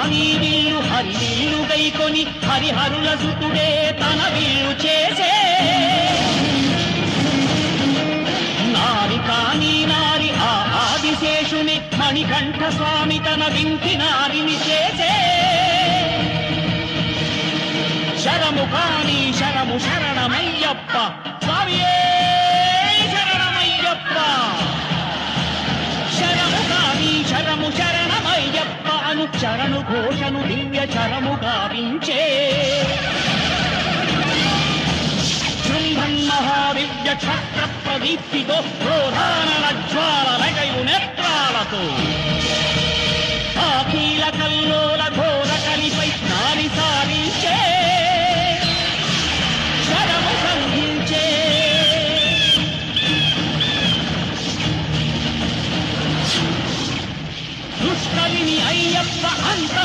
నీ విల్లు హరివిల్లు గైకొని హరిహరుల సుతుడే తన విల్లు చేసే నారి కాని నారి ఆ ఆదిశేషుని మణికంఠ స్వామి తన వింటి నారిని చేసే శరము కాని శరము శరణమయ్యప్ప స్వామియే శరణమయ్యప్ప శరము కాని శరము శరణమయ్యప్ప అను శరణు ఘోషను దివ్య శరము గావించే శృంభన్మహాదివ్య క్షత్ర ప్రదీప్తితో ప్రోధాన జ్వాల నగయు నేత్రాలతో ఆ కీల కల్లోల ఘోర కలిపై నారి సారించే శరము సంధించే దుష్కలిని అయ్యప్ప అంత